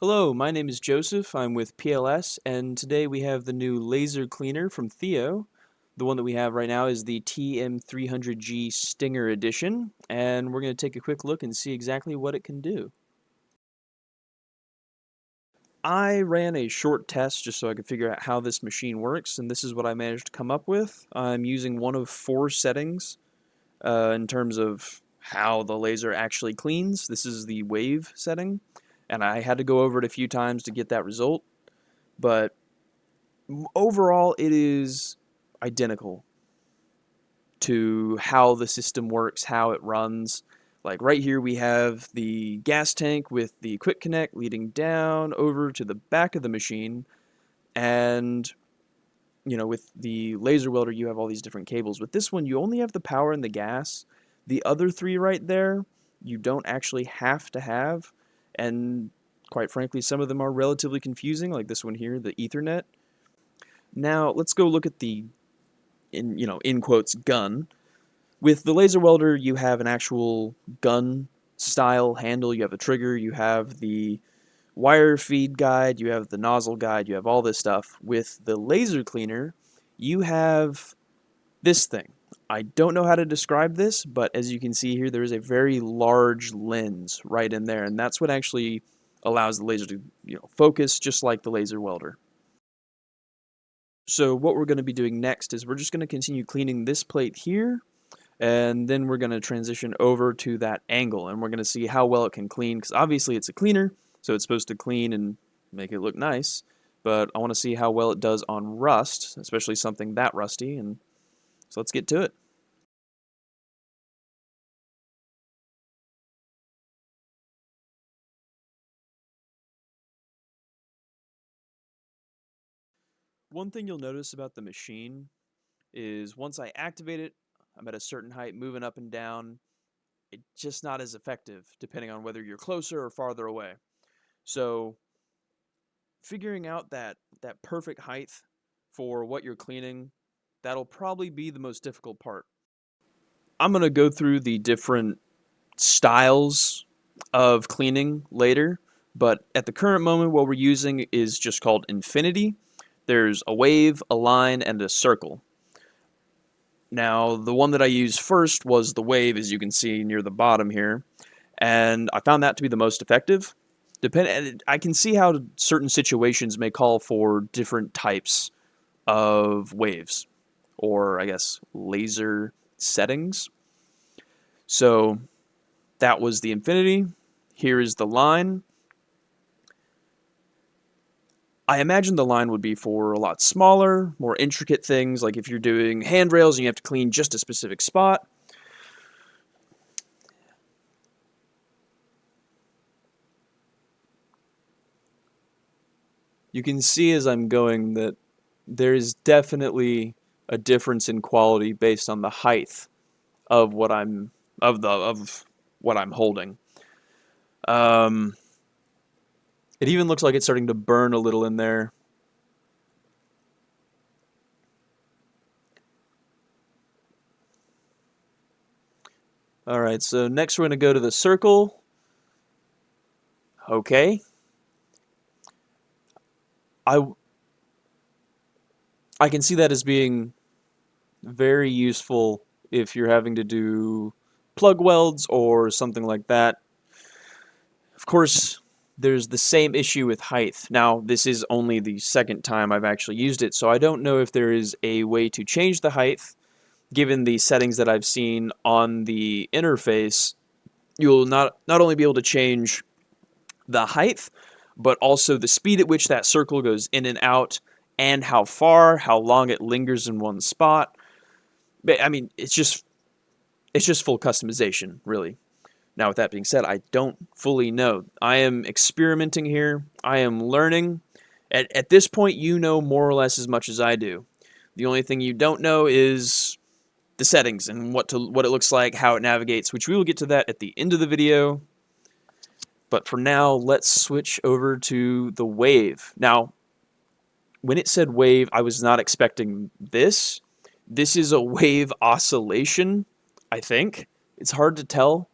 Hello, my name is Joseph. I'm with PLS, and today we have the new laser cleaner from Theo. The one that we have right now is the TM-300G Stinger Edition, and we're going to take a quick look and see exactly what it can do. I ran a short test just so I could figure out how this machine works, and this is what I managed to come up with. I'm using one of four settings in terms of how the laser actually cleans. This is the wave setting, and I had to go over it a few times to get that result, but overall it is identical to how the system works, how it runs. Like right here we have the gas tank with the quick connect leading down over to the back of the machine, and with the laser welder you have all these different cables. With this one you only have the power and the gas. The other three right there you don't actually have to have, and quite frankly some of them are relatively confusing, like this one here, the Ethernet. Now let's go look at the in quotes gun. With the laser welder, you have an actual gun style handle. You have the trigger, you have the wire feed guide, you have the nozzle guide, you have all this stuff. With the laser cleaner, you have this thing. I don't know how to describe this, but as you can see here, there is a very large lens right in there, and that's what actually allows the laser to focus just like the laser welder. So what we're going to be doing next is we're just going to continue cleaning this plate here, and then we're going to transition over to that angle, and we're going to see how well it can clean, because obviously it's a cleaner, so it's supposed to clean and make it look nice, but I want to see how well it does on rust, especially something that rusty, and so let's get to it. One thing you'll notice about the machine is once I activate it, I'm at a certain height moving up and down. It's just not as effective depending on whether you're closer or farther away. So figuring out that perfect height for what you're cleaning, that'll probably be the most difficult part. I'm going to go through the different styles of cleaning later, but at the current moment what we're using is just called infinity. There's a wave, a line, and a circle. Now, the one that I used first was the wave, as you can see near the bottom here, and I found that to be the most effective. I can see how certain situations may call for different types of waves, or I guess laser settings. So that was the infinity. Here is the line. I imagine the line would be for a lot smaller, more intricate things, like if you're doing handrails and you have to clean just a specific spot. You can see as I'm going that there is definitely a difference in quality based on the height of of what I'm holding. Um, it even looks like it's starting to burn a little in there. All right, so next we're going to go to the circle. Okay. I I can see that as being very useful if you're having to do plug welds or something like that. Of course, there's the same issue with height. Now, this is only the second time I've actually used it, so I don't know if there is a way to change the height. Given the settings that I've seen on the interface, you'll not only be able to change the height, but also the speed at which that circle goes in and out, and how long it lingers in one spot. I mean, it's just full customization, really. Now, with that being said, I don't fully know. I am experimenting here. I am learning. At this point, you know more or less as much as I do. The only thing you don't know is the settings and what it looks like, how it navigates, which we will get to that at the end of the video. But for now, let's switch over to the wave. Now, when it said wave, I was not expecting this. This is a wave oscillation, I think. It's hard to tell,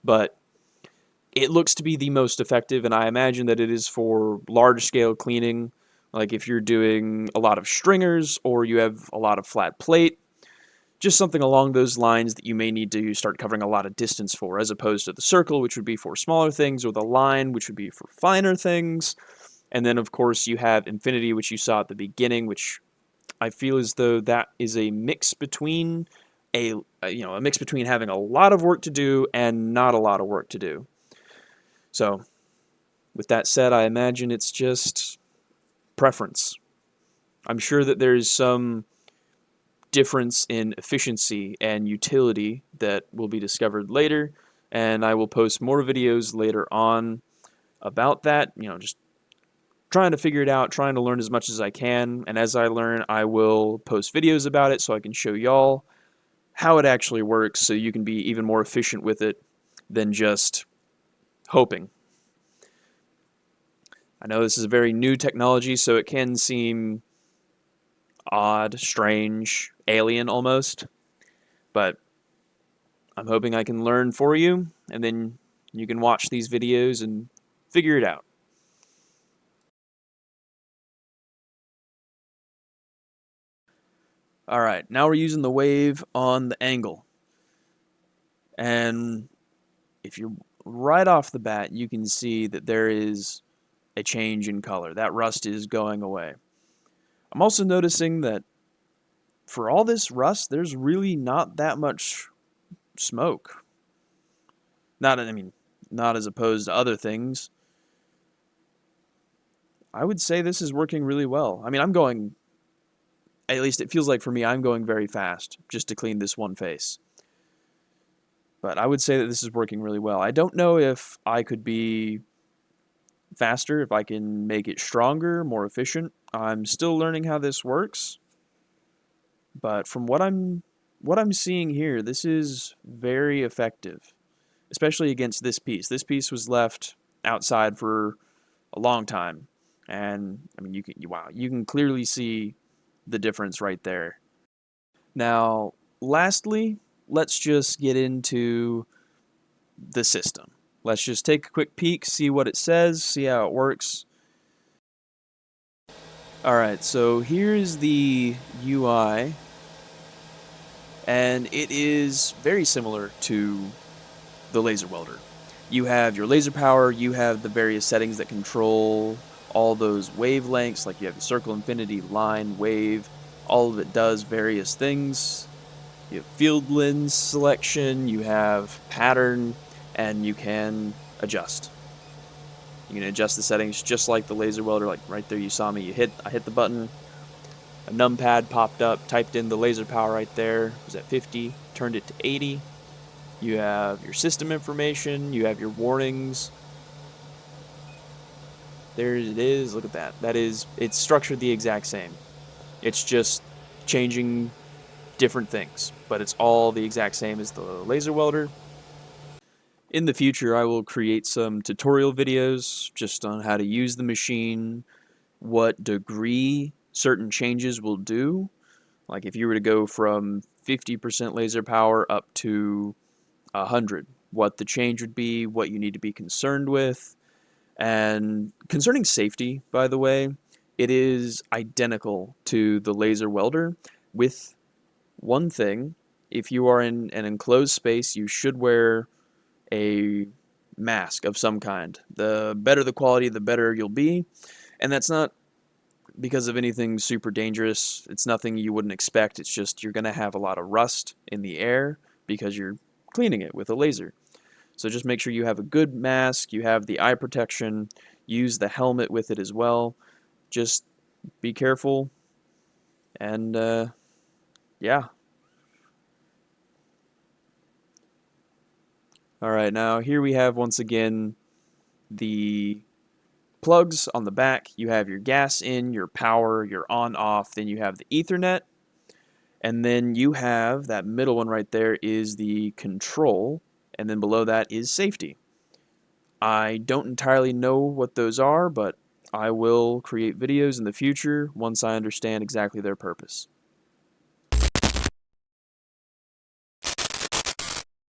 but it looks to be the most effective, and I imagine that it is for large-scale cleaning, like if you're doing a lot of stringers or you have a lot of flat plate, just something along those lines that you may need to start covering a lot of distance for, as opposed to the circle, which would be for smaller things, or the line, which would be for finer things. And then, of course, you have infinity, which you saw at the beginning, which I feel as though that is a mix between a mix between having a lot of work to do and not a lot of work to do. So, with that said, I imagine it's just preference. I'm sure that there's some difference in efficiency and utility that will be discovered later, and I will post more videos later on about that, just trying to figure it out, trying to learn as much as I can, and as I learn, I will post videos about it so I can show y'all how it actually works so you can be even more efficient with it than just hoping. I know this is a very new technology, so it can seem odd, strange, alien almost, but I'm hoping I can learn for you, and then you can watch these videos and figure it out. Alright, now we're using the wave on the angle. And if you're right off the bat, you can see that there is a change in color. That rust is going away. I'm also noticing that for all this rust, there's really not that much smoke. Not as opposed to other things. I would say this is working really well. I'm going, at least it feels like for me, I'm going very fast just to clean this one face. But I would say that this is working really well. I don't know if I could be faster, if I can make it stronger, more efficient. I'm still learning how this works. But from what I'm seeing here, this is very effective, especially against this piece. This piece was left outside for a long time, and you can clearly see the difference right there. Now, lastly, let's just get into the system. Let's just take a quick peek, see what it says, see how it works. Alright, so here's the UI, and it is very similar to the laser welder. You have your laser power, you have the various settings that control all those wavelengths, like you have the circle, infinity, line, wave, all of it does various things. You have field lens selection, you have pattern, and you can adjust. You can adjust the settings just like the laser welder, like right there you saw me. I hit the button, a numpad popped up, typed in the laser power right there, it was at 50, turned it to 80. You have your system information, you have your warnings. There it is, look at that. It's structured the exact same. It's just changing different things, but it's all the exact same as the laser welder. In the future, I will create some tutorial videos just on how to use the machine, what degree certain changes will do. Like if you were to go from 50% laser power up to 100, what the change would be, what you need to be concerned with. And concerning safety, by the way, it is identical to the laser welder with one thing. If you are in an enclosed space, you should wear a mask of some kind. The better the quality, the better you'll be. And that's not because of anything super dangerous. It's nothing you wouldn't expect. It's just you're going to have a lot of rust in the air because you're cleaning it with a laser. So just make sure you have a good mask, you have the eye protection, use the helmet with it as well. Just be careful, and yeah. Alright, now here we have once again the plugs on the back. You have your gas in, your power, your on off, then you have the Ethernet, and then you have that middle one right there is the control, and then below that is safety. I don't entirely know what those are, but I will create videos in the future once I understand exactly their purpose.